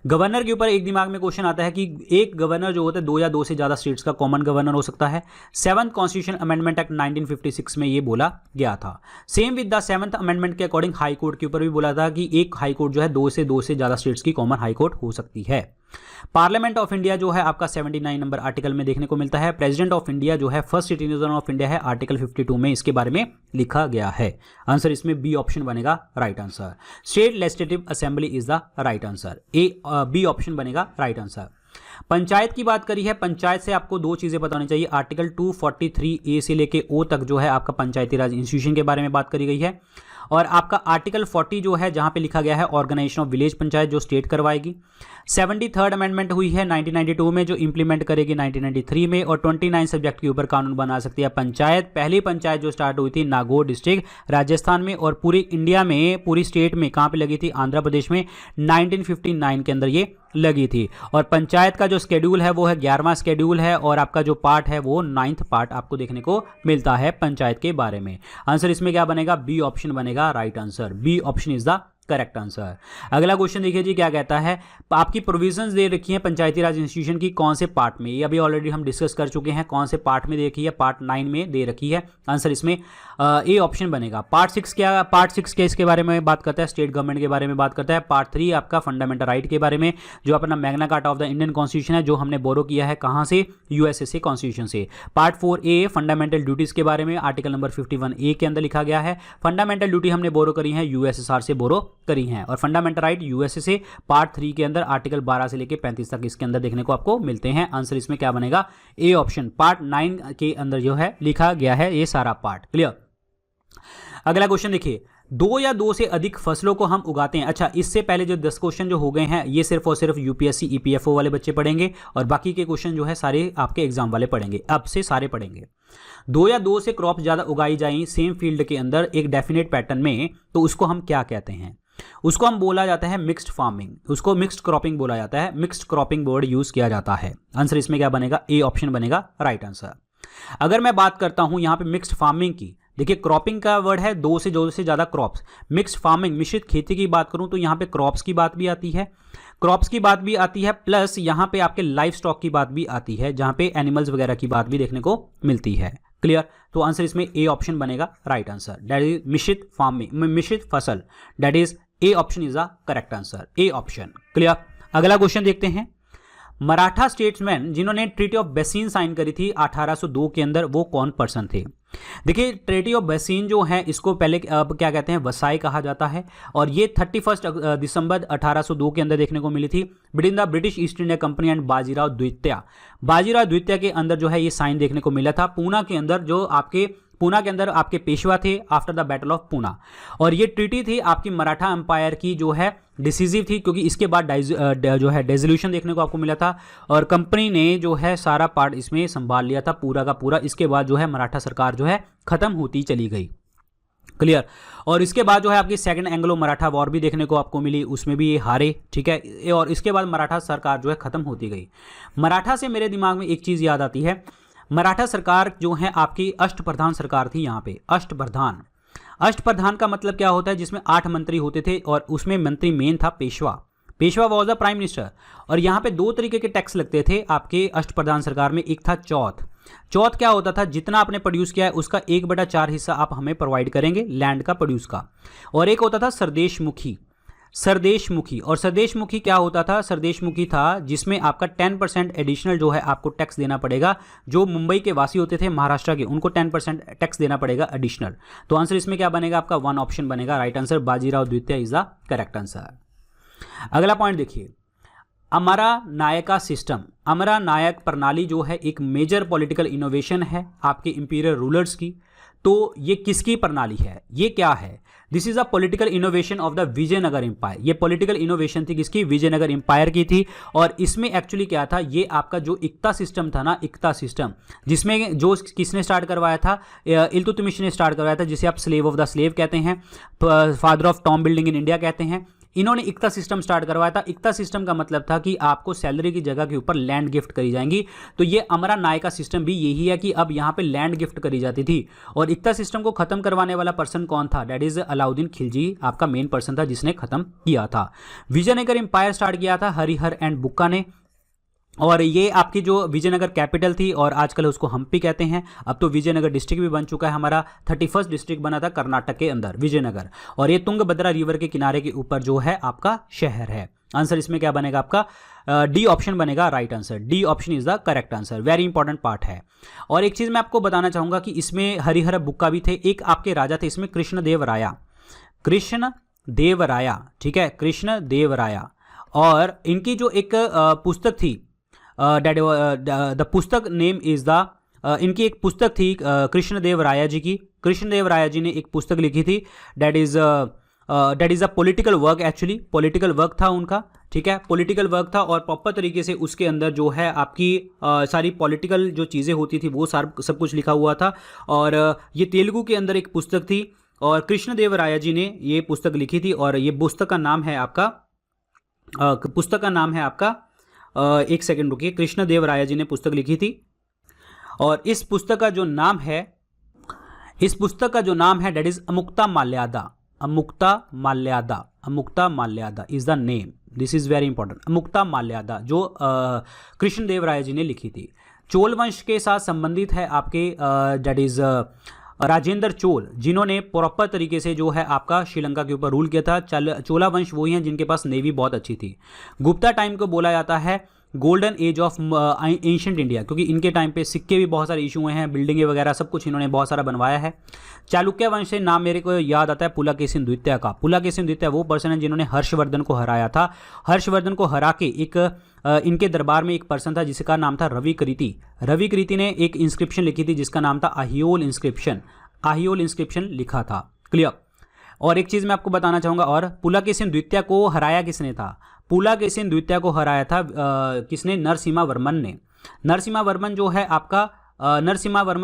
गवर्नर के ऊपर एक दिमाग में क्वेश्चन आता है कि एक गवर्नर जो होता है 2 या 2 से ज्यादा स्टेट्स का कॉमन गवर्नर हो सकता है। 7th कॉन्स्टिट्यूशन अमेंडमेंट एक्ट 1956 में ये बोला गया था। Same with the 7th amendment के अकॉर्डिंग हाई कोर्ट के ऊपर भी बोला था कि एक हाई कोर्ट जो है 2 से ज्यादा स्टेट्स की कॉमन हाई कोर्ट हो सकती है। पार्लियामेंट ऑफ इंडिया जो है आपका 79 नंबर आर्टिकल में देखने को मिलता है। प्रेसिडेंट ऑफ इंडिया जो है फर्स्ट सिटीजन ऑफ इंडिया है, आर्टिकल 52 में इसके बारे में लिखा गया है। आंसर इसमें बी ऑप्शन बनेगा right answer. State legislative assembly is the right answer, B option बनेगा राइट आंसर। पंचायत की बात करी है, पंचायत से आपको 2 चीजें पता होनी चाहिए। आर्टिकल 243A से लेके O तक जो है आपका पंचायती राज इंस्टीट्यूशन के बारे में बात करी गई है, और आपका आर्टिकल 40 जो है जहां पे लिखा गया है ऑर्गेनाइजेशन ऑफ विलेज पंचायत जो स्टेट करवाएगी। 73rd अमेंडमेंट हुई है 1992 में जो इंप्लीमेंट करेगी 1993 में, और 29 सब्जेक्ट के ऊपर कानून बना सकती है पंचायत। पहली पंचायत जो स्टार्ट हुई थी नागौर डिस्ट्रिक्ट राजस्थान में, और पूरी इंडिया में पूरी स्टेट में कहाँ पे लगी थी, आंध्र प्रदेश में 1959 के अंदर ये लगी थी। और पंचायत का जो शेड्यूल है वो है 11वां शेड्यूल है, और आपका जो पार्ट है वो 9th पार्ट आपको देखने को मिलता है पंचायत के बारे में। आंसर इसमें क्या बनेगा, बी ऑप्शन बनेगा right answer. B option is the correct answer. अगला क्वेश्चन देखिए जी क्या कहता है, आपकी प्रोविजंस दे रखी हैं पंचायती राज इंस्टीट्यूशन की कौन से पार्ट में, ये अभी ऑलरेडी हम डिस्कस कर चुके हैं, कौन से पार्ट में दे रखी है, पार्ट 9 में दे रखी है। आंसर इसमें ए ऑप्शन बनेगा। पार्ट 6 क्या, पार्ट 6 के इसके बारे में बात करता है, स्टेट गवर्नमेंट के बारे में बात करता है। पार्ट 3 आपका फंडामेंटल राइट के बारे में, जो अपना Magna carta of the Indian constitution है, जो हमने बोरो किया है कहाँ से, यूएसए कॉन्स्टिट्यूशन से। पार्ट 4A फंडामेंटल ड्यूटीज के बारे में, आर्टिकल नंबर 51A के अंदर लिखा गया है। फंडामेंटल ड्यूटी हमने बोरो करी है यूएसएसआर से बोरो करी है, और फंडामेंटल राइट यूएसए से पार्ट 3 के अंदर आर्टिकल 12 से लेकर 35 तक इसके अंदर देखने को आपको मिलते हैं। आंसर इसमें क्या बनेगा, ए ऑप्शन। पार्ट 9 के अंदर जो है लिखा गया है ये सारा पार्ट। क्लियर। अगला क्वेश्चन देखिए, 2 या 2 से अधिक फसलों को हम उगाते हैं। अच्छा, इससे पहले जो 10 क्वेश्चन जो हो गए हैं ये सिर्फ और सिर्फ यूपीएससी ईपीएफओ वाले बच्चे पढ़ेंगे, और बाकी के क्वेश्चन जो है सारे आपके एग्जाम वाले पढ़ेंगे, अब से सारे पढ़ेंगे। 2 या 2 से क्रॉप ज्यादा उगाई जाए सेम फील्ड के अंदर एक डेफिनेट पैटर्न में, तो उसको हम क्या कहते हैं, उसको हम बोला जाता है मिक्स्ड फार्मिंग, उसको मिक्स्ड क्रॉपिंग बोला जाता है, मिक्स्ड क्रॉपिंग वर्ड यूज किया जाता है। आंसर इसमें क्या बनेगा, ए ऑप्शन बनेगा राइट आंसर। अगर मैं बात करता हूं यहां पे मिक्स्ड फार्मिंग की, देखिए क्रॉपिंग का वर्ड है 2 से ज्यादा क्रॉप्स, मिक्स्ड फार्मिंग मिश्रित खेती की बात करूं तो यहां पे क्रॉप्स की बात भी आती है, क्रॉप्स की बात भी आती है, प्लस यहां पे आपके लाइफ स्टॉक की बात भी आती है, जहां पे एनिमल्स वगैरह की बात भी देखने को मिलती है। क्लियर। तो आंसर इसमें ए ऑप्शन बनेगा राइट आंसर, दैट इज मिश्रित फार्मिंग, मिश्रित फसल, that is a option is the correct answer, A option. Clear. अगला क्वेश्चन देखते हैं, मराठा स्टेट्समैन जिन्होंने ट्रीटी ऑफ बेसिन साइन करी थी 1802 के अंदर, वो कौन पर्सन थे। देखिए ट्रीटी ऑफ बेसिन जो है इसको पहले अब क्या कहते हैं, वसाई कहा जाता है, और ये 31 दिसंबर 1802 के अंदर देखने को मिली थी between the British east India company and Bajirao द्वितीय। बाजीराव द्वितीय के अंदर जो है ये साइन देखने को मिला था पूना के अंदर, जो आपके पूना के अंदर आपके पेशवा थे after the battle of Poona, और ये ट्रीटी थी आपकी मराठा एम्पायर की जो है डिसीजिव थी, क्योंकि इसके बाद जो है डेजोल्यूशन देखने को आपको मिला था, और कंपनी ने जो है सारा पार्ट इसमें संभाल लिया था पूरा का पूरा। इसके बाद जो है मराठा सरकार जो है खत्म होती चली गई। क्लियर। और इसके बाद जो है आपकी सेकंड एंग्लो मराठा वॉर भी देखने को आपको मिली, उसमें भी ये हारे, ठीक है, और इसके बाद मराठा सरकार जो है खत्म होती गई। मराठा से मेरे दिमाग में एक चीज़ याद आती है, मराठा सरकार जो है आपकी अष्टप्रधान सरकार थी। यहाँ पे अष्टप्रधान, अष्टप्रधान का मतलब क्या होता है, जिसमें 8 मंत्री होते थे, और उसमें मंत्री मेन था Peshwa, Peshwa was the prime minister. और यहाँ पे 2 तरीके के टैक्स लगते थे आपके अष्टप्रधान सरकार में, एक था चौथ। चौथ क्या होता था, जितना आपने प्रोड्यूस किया है उसका 1/4 हिस्सा आप हमें प्रोवाइड करेंगे लैंड का प्रोड्यूस का। और एक होता था सरदेशमुखी, सरदेशमुखी। और सरदेशमुखी क्या होता था, सरदेशमुखी था जिसमें आपका 10% एडिशनल जो है आपको टैक्स देना पड़ेगा, जो मुंबई के वासी होते थे महाराष्ट्र के, उनको 10% टैक्स देना पड़ेगा एडिशनल। तो आंसर इसमें क्या बनेगा आपका, 1 ऑप्शन बनेगा राइट आंसर, बाजीराव द्वितीय इज द करेक्ट आंसर। अगला पॉइंट देखिए, अमरा नायका सिस्टम, अमरा नायक प्रणाली जो है एक मेजर पॉलिटिकल इनोवेशन है आपके इंपीरियल रूलर्स की। तो ये किसकी प्रणाली है, ये क्या है, this is a political innovation of the Vijayanagara empire. ये पॉलिटिकल इनोवेशन थी किसकी, विजयनगर एम्पायर की थी। और इसमें एक्चुअली क्या था, ये आपका जो इक्ता सिस्टम था ना, इक्ता सिस्टम, जिसमें जो किसने स्टार्ट करवाया था, इल्तुतमिश ने स्टार्ट करवाया था, जिसे आप स्लेव ऑफ द स्लेव कहते हैं, father of Tom building in India कहते हैं। इन्होंने इक्ता सिस्टम स्टार्ट करवाया था। इक्ता सिस्टम का मतलब था कि आपको सैलरी की जगह के ऊपर लैंड गिफ्ट करी जाएंगी। तो ये अमरा नायका सिस्टम भी यही है कि अब यहाँ पे लैंड गिफ्ट करी जाती थी। और इक्ता सिस्टम को खत्म करवाने वाला पर्सन कौन था, दैट इज अलाउद्दीन खिलजी आपका मेन पर्सन था जिसने खत्म किया था। विजयनगर एम्पायर स्टार्ट किया था हरिहर एंड बुक्का ने, और ये आपकी जो विजयनगर कैपिटल थी, और आजकल उसको हम्पी कहते हैं। अब तो विजयनगर डिस्ट्रिक्ट भी बन चुका है हमारा, 31st डिस्ट्रिक्ट बना था कर्नाटक के अंदर विजयनगर, और ये तुंगभद्रा रिवर के किनारे के ऊपर जो है आपका शहर है। आंसर इसमें क्या बनेगा आपका, डी ऑप्शन बनेगा right answer, D option is the correct answer, very important part है। और एक चीज मैं आपको बताना चाहूंगा कि इसमें हरिहर बुक्का भी थे, एक आपके राजा थे इसमें कृष्णदेवराया, कृष्णदेवराया, ठीक है, कृष्णदेवराया। और इनकी जो एक पुस्तक थी, द पुस्तक नेम इज द इनकी एक पुस्तक थी कृष्णदेव राय जी की। कृष्णदेव राय जी ने एक पुस्तक लिखी थी, that is a political work, actually political work था उनका, ठीक है, पॉलिटिकल वर्क था। और प्रॉपर तरीके से उसके अंदर जो है आपकी सारी पॉलिटिकल जो चीज़ें होती थी वो सब कुछ लिखा हुआ था। और ये तेलुगु के अंदर एक पुस्तक थी और कृष्णदेव राय जी ने ये पुस्तक लिखी थी। और ये पुस्तक का नाम है आपका एक सेकंड रुकिए, कृष्णदेव राय जी ने पुस्तक लिखी थी। और इस पुस्तक का जो नाम है that is Amuktamalyada. Amuktamalyada is the name, this is very important. Amuktamalyada जो कृष्णदेव राय जी ने लिखी थी, चोल वंश के साथ संबंधित है आपके दैट इज राजेंद्र चोल, जिन्होंने प्रॉपर तरीके से जो है आपका श्रीलंका के ऊपर रूल किया था। चोला वंश वही हैं जिनके पास नेवी बहुत अच्छी थी। गुप्ता टाइम को बोला जाता है golden age of ancient India, क्योंकि इनके टाइम पे सिक्के भी बहुत सारे इशू हुए हैं, बिल्डिंगें वगैरह सब कुछ इन्होंने बहुत सारा बनवाया है। चालुक्य वंश से नाम मेरे को याद आता है पुलकेशिन द्वितीय का। पुलकेशिन द्वितीय वो पर्सन है जिन्होंने हर्षवर्धन को हराया था। हर्षवर्धन को हरा के एक इनके दरबार में एक पर्सन था जिसका नाम था रवि कृति। रवि कृति ने एक इंस्क्रिप्शन लिखी थी जिसका नाम था अहियोल इंस्क्रिप्शन लिखा था। क्लियर। और एक चीज़ मैं आपको बताना चाहूँगा, और पुलकेशिन द्वितीय को हराया किसने था? पुलकेशिन द्वितीय को हराया था किसने? नरसिम्हा वर्मन ने। नरसिम्हा वर्मन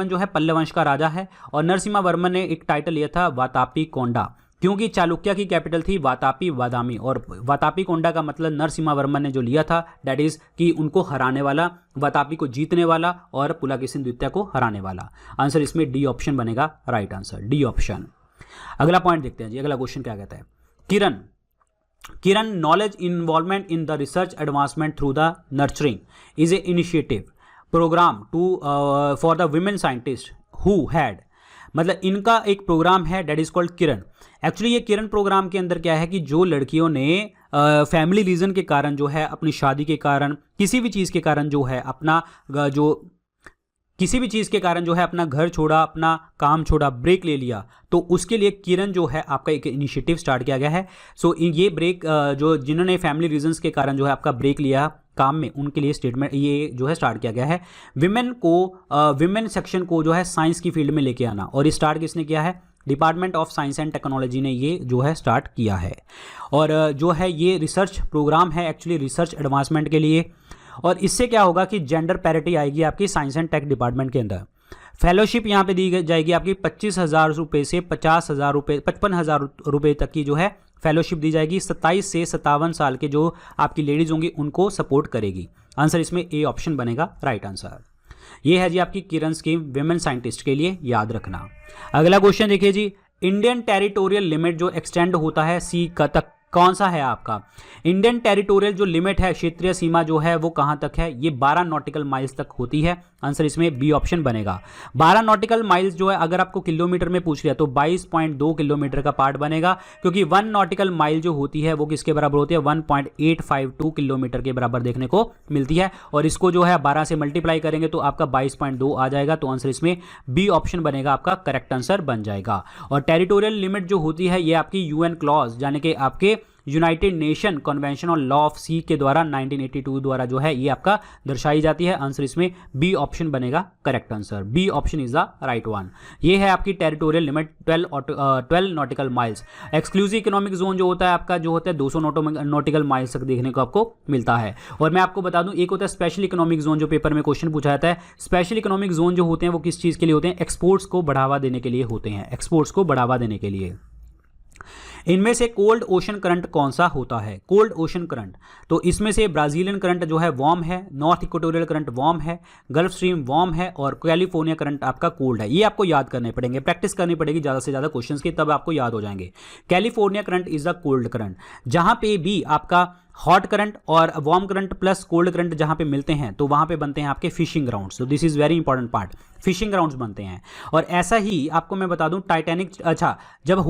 जो है पल्लव वंश का राजा है। और नरसिम्हा वर्मन ने एक टाइटल लिया था वातापी कोंडा, क्योंकि चालुक्य की कैपिटल थी वातापी बादामी। और वातापी कोंडा का मतलब नरसिम्हा वर्मन ने जो लिया था दैट इज कि उनको हराने वाला, वातापी को जीतने वाला और पुलकेशिन द्वितीय को हराने वाला। आंसर इसमें डी ऑप्शन बनेगा राइट आंसर, डी ऑप्शन। अगला पॉइंट देखते हैं जी, अगला क्वेश्चन क्या कहता है। Kiran knowledge involvement in the research advancement through the nurturing is a initiative program for the women scientist who had, मतलब इनका एक प्रोग्राम है that is called Kiran. Actually ये किरण प्रोग्राम के अंदर क्या है कि जो लड़कियों ने फैमिली रीजन के कारण जो है, अपनी शादी के कारण, किसी भी चीज़ के कारण जो है अपना घर छोड़ा, अपना काम छोड़ा, ब्रेक ले लिया, तो उसके लिए किरण जो है आपका एक इनिशिएटिव स्टार्ट किया गया है। सो ये ब्रेक जो जिन्होंने फैमिली रीजंस के कारण जो है आपका ब्रेक लिया काम में, उनके लिए स्टेटमेंट ये जो है स्टार्ट किया गया है। विमेन सेक्शन को जो है साइंस की फील्ड में लेके आना, और ये स्टार्ट किसने किया है? Department of science and technology ने ये जो है स्टार्ट किया है। और जो है ये रिसर्च प्रोग्राम है एक्चुअली रिसर्च एडवांसमेंट के लिए। और इससे क्या होगा कि जेंडर पैरिटी आएगी आपकी साइंस एंड टेक डिपार्टमेंट के अंदर। फेलोशिप यहाँ पे दी जाएगी आपकी 25,000 रुपये से 50,000 रुपये, 55,000 रुपये तक की जो है फेलोशिप दी जाएगी। 27 से 57 साल के जो आपकी लेडीज होंगी उनको सपोर्ट करेगी। आंसर इसमें ए ऑप्शन बनेगा राइट आंसर। ये है जी आपकी किरण स्कीम विमेन साइंटिस्ट के लिए, याद रखना। अगला क्वेश्चन देखिए जी, इंडियन टेरिटोरियल लिमिट जो एक्सटेंड होता है सी तक कौन सा है आपका? इंडियन टेरिटोरियल जो लिमिट है, क्षेत्रीय सीमा जो है वो कहाँ तक है? ये 12 नॉटिकल माइल्स तक होती है। आंसर इसमें बी ऑप्शन बनेगा। 12 नॉटिकल माइल्स जो है अगर आपको किलोमीटर में पूछ लिया तो 22.2 किलोमीटर का पार्ट बनेगा, क्योंकि 1 नॉटिकल माइल जो होती है वो किसके बराबर होती है? 1.852 किलोमीटर के बराबर देखने को मिलती है। और इसको जो है 12 से मल्टीप्लाई करेंगे तो आपका 22.2 आ जाएगा। तो आंसर इसमें बी ऑप्शन बनेगा, आपका करेक्ट आंसर बन जाएगा। और टेरिटोरियल लिमिट जो होती है ये आपकी यूएन क्लॉज यानी कि आपके United Nation convention on law of sea के द्वारा 1982 द्वारा जो है ये आपका दर्शाई जाती है। आंसर इसमें बी ऑप्शन बनेगा correct answer, B option is the right one. ये है आपकी territorial limit 12 nautical miles. Exclusive economic zone जो होता है आपका, जो होता है 200 नॉटिकल माइल्स तक देखने को आपको मिलता है। और मैं आपको बता दूं, एक होता है स्पेशल इकोनॉमिक जोन, जो पेपर में क्वेश्चन पूछा जाता है। स्पेशल इकोनॉमिक जोन जो होते हैं वो किस चीज़ के लिए होते हैं? एक्सपोर्ट्स को बढ़ावा देने के लिए होते हैं, एक्सपोर्ट्स को बढ़ावा देने के लिए। इनमें से कोल्ड ओशन करंट कौन सा होता है? कोल्ड ओशन करंट, तो इसमें से ब्राजीलियन करंट जो है वार्म है, नॉर्थ इक्वेटोरियल करंट वार्म है, गल्फ स्ट्रीम वार्म है, और कैलिफोर्निया करंट आपका कोल्ड है। ये आपको याद करने पड़ेंगे, प्रैक्टिस करनी पड़ेगी ज़्यादा से ज़्यादा क्वेश्चंस की, तब आपको याद हो जाएंगे। California current is the cold current. जहां पे भी आपका हॉट करंट और warm current plus cold current जहां पे मिलते हैं तो वहां पे बनते हैं आपके फिशिंग ग्राउंड्स। तो this is very important part, fishing grounds बनते हैं। और ऐसा ही आपको मैं बता दूं टाइटैनिक, अच्छा जब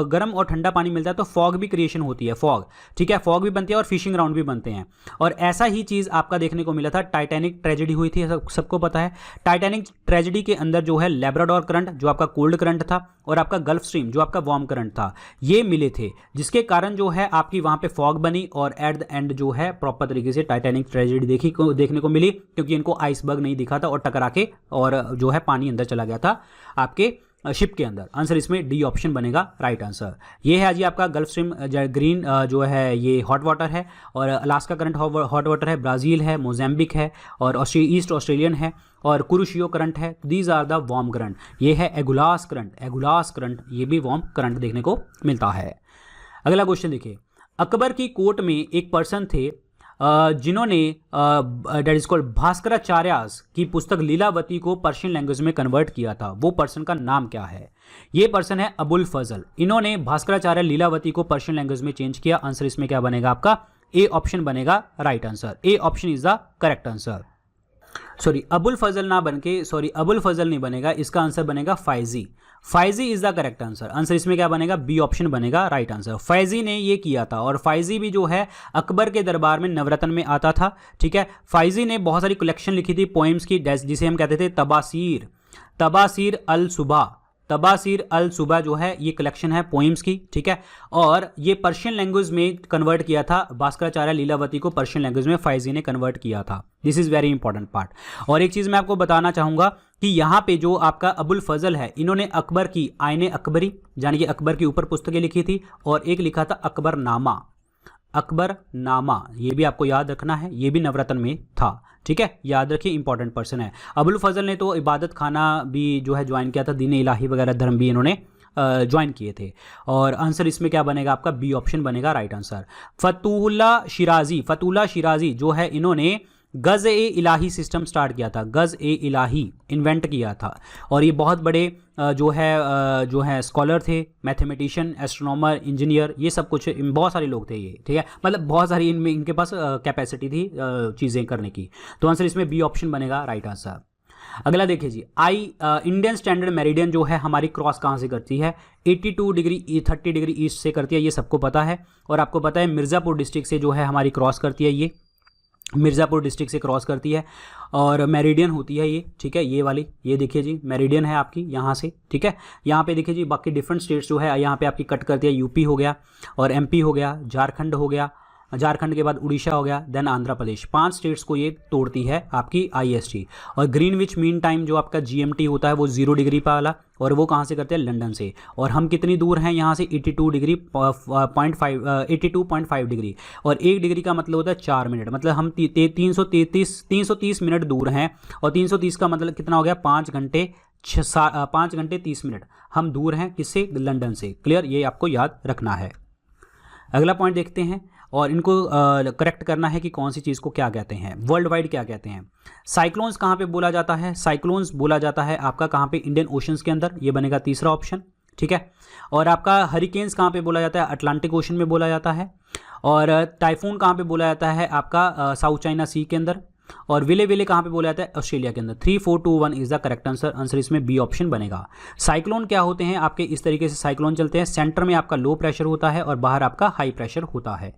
गर्म और ठंडा पानी मिलता है तो फॉग भी क्रिएशन होती है, फॉग, ठीक है, फॉग भी बनती है और फिशिंग ग्राउंड भी बनते हैं। और ऐसा ही चीज आपका देखने को मिला था, टाइटैनिक ट्रेजेडी हुई थी, सबको पता है। टाइटैनिक ट्रेजेडी के अंदर जो है लैब्राडोर करंट जो आपका कोल्ड करंट था और आपका गल्फ स्ट्रीम जो आपका वार्म करंट था, ये मिले थे, जिसके कारण जो है आपकी वहां पे फॉग बनी और एट द एंड जो है प्रॉपर तरीके से टाइटैनिक ट्रेजेडी देखने को मिली, क्योंकि इनको आइसबर्ग नहीं दिखा था और टकरा के और जो है पानी अंदर चला गया था आपके शिप के अंदर। आंसर इसमें डी ऑप्शन बनेगा राइट आंसर। ये है जी आपका गल्फ स्ट्रीम ग्रीन जो है ये हॉट वाटर है, और अलास्का करंट हॉट वाटर है, ब्राज़ील है, मोज़ेम्बिक है, और ईस्ट ऑस्ट्रेलियन है, और कुरुशियो करंट है। These are the warm current. ये है एगुलास करंट, ये भी वार्म करंट देखने को मिलता है। अगला क्वेश्चन देखिए, अकबर की कोर्ट में एक पर्सन थे जिन्होंने डेट इज कॉल्ड भास्कराचार्यास की पुस्तक लीलावती को पर्शियन लैंग्वेज में कन्वर्ट किया था। वो पर्सन का नाम क्या है? ये पर्सन है अबुल फजल। इन्होंने भास्कराचार्य लीलावती को पर्शियन लैंग्वेज में चेंज किया। आंसर इसमें क्या बनेगा आपका? ए ऑप्शन बनेगा right answer. A option is the correct answer. Sorry, Abul Fazal ना बनके, सॉरी अबुल फजल नहीं बनेगा, इसका आंसर बनेगा Faizi. Faizi is the correct answer. Answer इसमें क्या बनेगा? बी ऑप्शन बनेगा राइट आंसर। फैजी ने ये किया था, और फैजी भी जो है अकबर के दरबार में नवरत्न में आता था। ठीक है, फैजी ने बहुत सारी कलेक्शन लिखी थी पोएम्स की, जिसे हम कहते थे तबासीर अल सुबा जो है ये कलेक्शन है पोइम्स की। ठीक है, और ये पर्शियन लैंग्वेज में कन्वर्ट किया था। भास्कराचार्य लीलावती को पर्शियन लैंग्वेज में फैजी ने कन्वर्ट किया था। This is very important part. और एक चीज़ मैं आपको बताना चाहूँगा कि यहाँ पे जो आपका अबुल फजल है, इन्होंने अकबर की आईने अकबरी यानी कि अकबर के ऊपर पुस्तकें लिखी थी, और एक लिखा था अकबरनामा, ये भी आपको याद रखना है, ये भी नवरत्न में था। ठीक है, याद रखिए, इंपॉर्टेंट पर्सन है। अबुल फजल ने तो इबादत खाना भी जो है ज्वाइन किया था, दीन इलाही वगैरह धर्म भी इन्होंने ज्वाइन किए थे। और आंसर इसमें क्या बनेगा आपका? बी ऑप्शन बनेगा राइट आंसर। फतुल्ला शिराजी जो है, इन्होंने गज़-ए-इलाही सिस्टम स्टार्ट किया था, गज़-ए-इलाही इन्वेंट किया था। और ये बहुत बड़े जो है स्कॉलर थे, मैथमेटिशियन, एस्ट्रोनॉमर, इंजीनियर, ये सब कुछ बहुत सारे लोग थे ये। ठीक है, मतलब बहुत सारी इनके पास कैपेसिटी थी चीज़ें करने की। तो आंसर इसमें बी ऑप्शन बनेगा राइट आंसर। अगला देखिए जी, इंडियन स्टैंडर्ड मेरिडियन जो है हमारी क्रॉस कहाँ से करती है? 82 डिग्री 30 डिग्री ईस्ट से करती है, ये सबको पता है। और आपको पता है मिर्ज़ापुर डिस्ट्रिक्ट से जो है हमारी क्रॉस करती है, ये मिर्ज़ापुर डिस्ट्रिक्ट से क्रॉस करती है, और मेरिडियन होती है ये। ठीक है, ये वाली, ये देखिए जी मेरिडियन है आपकी यहाँ से। ठीक है, यहाँ पे देखिए जी बाकी डिफरेंट स्टेट्स जो है यहाँ पे आपकी कट करती है। यूपी हो गया, और एमपी हो गया, झारखंड हो गया, झारखंड के बाद उड़ीसा हो गया, देन आंध्र प्रदेश। 5 स्टेट्स को ये तोड़ती है आपकी IST। और ग्रीनविच मीन टाइम जो आपका GMT होता है वो 0 डिग्री वाला, और वो कहाँ से करते हैं? लंदन से। और हम कितनी दूर हैं यहाँ से? 82.5 डिग्री, और 1 डिग्री का मतलब होता है 4 मिनट, मतलब हम 330 मिनट दूर हैं। और 330 का मतलब कितना हो गया? 5 घंटे 30 मिनट हम दूर हैं, किससे? लंदन से। क्लियर, ये आपको याद रखना है। अगला पॉइंट देखते हैं, और इनको करेक्ट करना है कि कौन सी चीज़ को क्या कहते हैं, वर्ल्ड वाइड क्या कहते हैं। साइक्लोन्स कहाँ पे बोला जाता है? साइक्लोन्स बोला जाता है आपका कहाँ पे? इंडियन ओशंस के अंदर, ये बनेगा तीसरा ऑप्शन। ठीक है, और आपका हरिकेन्स कहाँ पे बोला जाता है? अटलांटिक ओशन में बोला जाता है। और टाइफून कहाँ पे बोला जाता है? आपका साउथ चाइना सी के अंदर। और विले कहाँ पे बोला जाता है? ऑस्ट्रेलिया के अंदर। 3 4 2 1 is the correct answer. Answer इसमें बी ऑप्शन बनेगा। साइक्लोन क्या होते हैं आपके? इस तरीके से साइक्लोन चलते हैं, सेंटर में आपका लो प्रेशर होता है और बाहर आपका हाई प्रेशर होता है।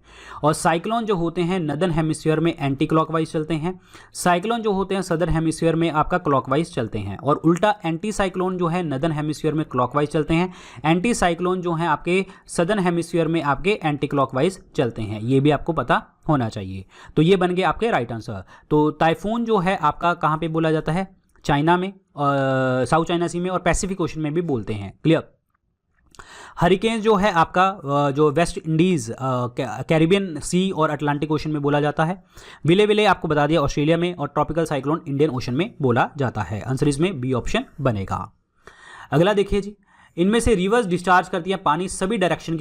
और साइक्लोन जो होते हैं नदर्न हेमिस्फीयर में एंटी क्लॉकवाइज चलते हैं, साइक्लोन जो होते हैं सदर्न हेमिस्फीयर में आपका क्लॉकवाइज चलते हैं, और उल्टा एंटी साइक्लोन जो है नदर्न हेमिस्फीयर में क्लॉकवाइज चलते हैं, एंटी साइक्लोन जो है आपके सदर्न हेमिस्फीयर में आपके एंटी क्लॉकवाइज चलते हैं। ये भी आपको पता होना चाहिए। तो ये बन गए आपके राइट आंसर। तो टाइफून जो है आपका कहाँ पे बोला जाता है? चाइना में, साउथ चाइना सी में, और पैसिफिक ओशन में भी बोलते हैं। क्लियर। हरिकेन जो है आपका जो वेस्ट इंडीज़, कैरिबियन सी और अटलांटिक ओशन में बोला जाता है। विले आपको बता दिया ऑस्ट्रेलिया में, और ट्रॉपिकल साइक्लोन इंडियन ओशन में बोला जाता है। आंसर इसमें बी ऑप्शन बनेगा। अगला देखिए जी, इनमें से रिवर्स डिस्चार्ज करती हैं पानी सभी डायरेक्शन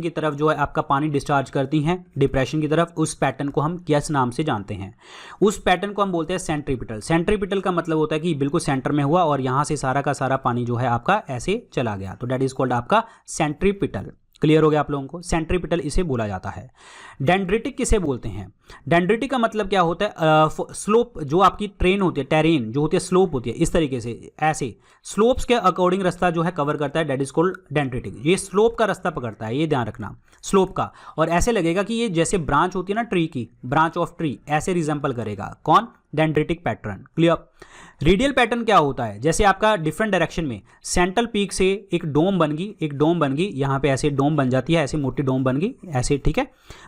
की तरफ जो है आपका पानी डिस्चार्ज करती हैं डिप्रेशन की तरफ। उस पैटर्न को हम किस नाम से जानते हैं? उस पैटर्न को हम बोलते हैं सेंट्रीपिटल। सेंट्रीपिटल का मतलब होता है कि बिल्कुल सेंटर में हुआ और यहाँ से सारा का सारा पानी जो है आपका ऐसे चला गया, तो डेट इज कॉल्ड आपका सेंट्रीपिटल। क्लियर हो गया आप लोगों को? सेंट्रीपिटल इसे बोला जाता है। डेंड्रिटिक किसे बोलते हैं? डेंड्रिटिक का मतलब क्या होता है? स्लोप जो आपकी ट्रेन होती है, टेरेन जो होती है, स्लोप होती है इस तरीके से, ऐसे स्लोप्स के अकॉर्डिंग रास्ता जो है कवर करता है, डेट इज कॉल्ड डेंड्रिटिक। ये स्लोप का रास्ता पकड़ता है, ये ध्यान रखना, स्लोप का। और ऐसे लगेगा कि ये जैसे ब्रांच होती है ना ट्री की, ब्रांच ऑफ ट्री, ऐसे रिजेंबल करेगा। कौन? Dendritic pattern. Clear. Radial pattern क्या होता है, जैसे आपका डिफरेंट डायरेक्शन में सेंट्रल पीक से एक डोम बन गई, यहाँ पे ऐसे डोम बन जाती है, ऐसे मोटी डोम बन गई ऐसे, ठीक है,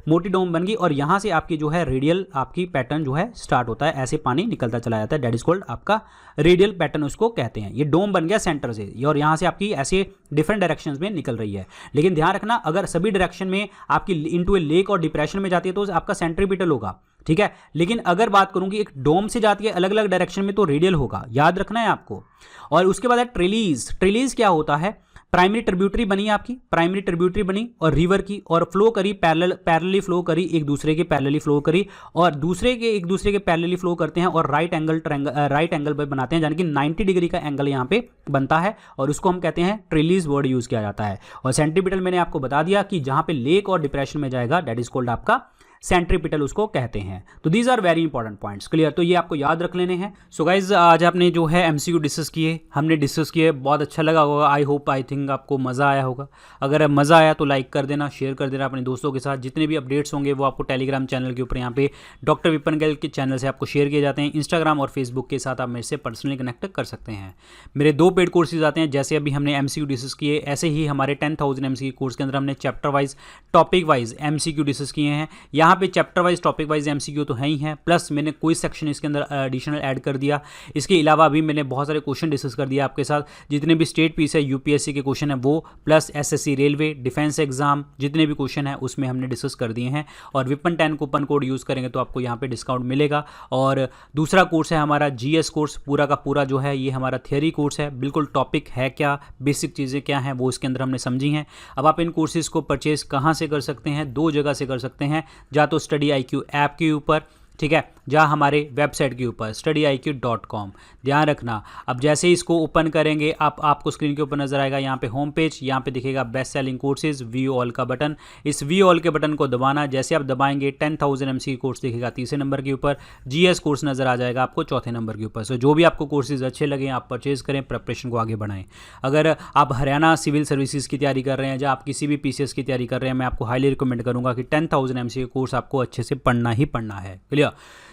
मोटी डोम बन गई, और यहाँ से आपकी जो है रेडियल आपकी पैटर्न जो है स्टार्ट होता है, ऐसे पानी निकलता चला जाता है, दैट इज कॉल्ड आपका रेडियल पैटर्न उसको कहते हैं। ये डोम बन गया सेंटर से, और यहाँ से आपकी ऐसे डिफरेंट डायरेक्शंस में निकल रही है। लेकिन ध्यान रखना, अगर सभी डायरेक्शन में आपकी इनटू ए लेक और डिप्रेशन में जाती है तो आपका सेंट्रीपिटल होगा, ठीक है। लेकिन अगर बात करूं कि एक डोम से जाती है अलग अलग डायरेक्शन में तो रेडियल होगा, याद रखना है आपको। और उसके बाद है ट्रिलीज। ट्रिलीज क्या होता है, प्राइमरी ट्रिब्यूटरी बनी आपकी, प्राइमरी ट्रिब्यूटरी बनी और रिवर की, और फ्लो करी, पैरेलली फ्लो करी, एक दूसरे के पैरेलली फ्लो करी, और दूसरे के एक दूसरे के पैरेलली फ्लो करते हैं और राइट एंगल पे बनाते हैं, यानी कि 90 डिग्री का एंगल यहाँ पे बनता है, और उसको हम कहते हैं ट्रिलीज वर्ड यूज किया जाता है। और सेंट्रीपिटल मैंने आपको बता दिया कि जहां पे लेक और डिप्रेशन में जाएगा दैट इज कॉल्ड आपका सेंट्रीपिटल उसको कहते हैं। तो these are very important points. Clear, तो ये आपको याद रख लेने हैं। सो गाइज, आज आपने जो है एमसीक्यू डिस्कस किए, हमने डिस्कस किए, बहुत अच्छा लगा होगा, आई थिंक आपको मज़ा आया होगा। अगर मज़ा आया तो लाइक कर देना, शेयर कर देना अपने दोस्तों के साथ। जितने भी अपडेट्स होंगे वो आपको टेलीग्राम चैनल के ऊपर यहाँ पे डॉक्टर विपिन गैल के चैनल से आपको शेयर किए जाते हैं। इंस्टाग्राम और फेसबुक के साथ आप मेरे से पर्सनली कनेक्ट कर सकते हैं। मेरे 2 पेड कोर्सेज आते हैं, जैसे अभी हमने एमसीक्यू डिस्कस किए, ऐसे ही हमारे 10,000 एमसीक्यू कोर्स के अंदर हमने chapter wise topic wise MCQ discuss किए हैं। यहाँ पे chapter wise topic wise MCQ तो है ही है, प्लस मैंने कोई सेक्शन इसके अंदर एडिशनल ऐड कर दिया। इसके अलावा भी मैंने बहुत सारे क्वेश्चन डिस्कस कर दिया आपके साथ, जितने भी स्टेट पीस है यूपीएससी के क्वेश्चन है वो, plus SSC railway defence exam जितने भी क्वेश्चन है उसमें हमने डिस्कस कर दिए हैं। और विपन 10 कूपन कोड यूज़ करेंगे तो आपको यहाँ पे डिस्काउंट मिलेगा। और दूसरा कोर्स है हमारा जीएस कोर्स, पूरा का पूरा जो है ये हमारा थियरी कोर्स है, बिल्कुल टॉपिक है क्या, बेसिक चीज़ें क्या हैं वो इसके अंदर हमने समझी हैं। अब आप इन कोर्सेज़ को परचेज कहाँ से कर सकते हैं, 2 जगह से कर सकते हैं, या तो स्टडी IQ ऐप के ऊपर, ठीक है, जहाँ हमारे वेबसाइट के ऊपर studiiq.com। ध्यान रखना, अब जैसे ही इसको ओपन करेंगे आपको स्क्रीन के ऊपर नजर आएगा यहाँ पे होम पेज, यहाँ पे दिखेगा best selling courses, view all का बटन। इस व्यू ऑल के बटन को दबाना, जैसे आप दबाएंगे 10,000 एमसीक्यू कोर्स दिखेगा 3रे नंबर के ऊपर, जीएस कोर्स नजर आ जाएगा आपको 4थे नंबर के ऊपर। सो जो भी आपको कोर्सेज अच्छे लगे आप परचेज करें, प्रिपरेशन को आगे बढ़ाएं। अगर आप हरियाणा सिविल सर्विसेज की तैयारी कर रहे हैं या आप किसी भी पीसीएस की तैयारी कर रहे हैं, मैं आपको हाईली रिकमेंड करूंगा कि 10,000 एमसीक्यू कोर्स आपको अच्छे से पढ़ना ही पढ़ना है। क्लियर।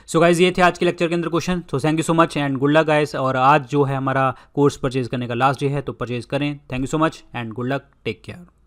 सो गाइज, ये थे आज के लेक्चर के अंदर क्वेश्चन। तो thank you so much and good luck guys. और आज जो है हमारा कोर्स परचेज करने का लास्ट डे है, तो परचेज करें। Thank you so much and good luck, take care.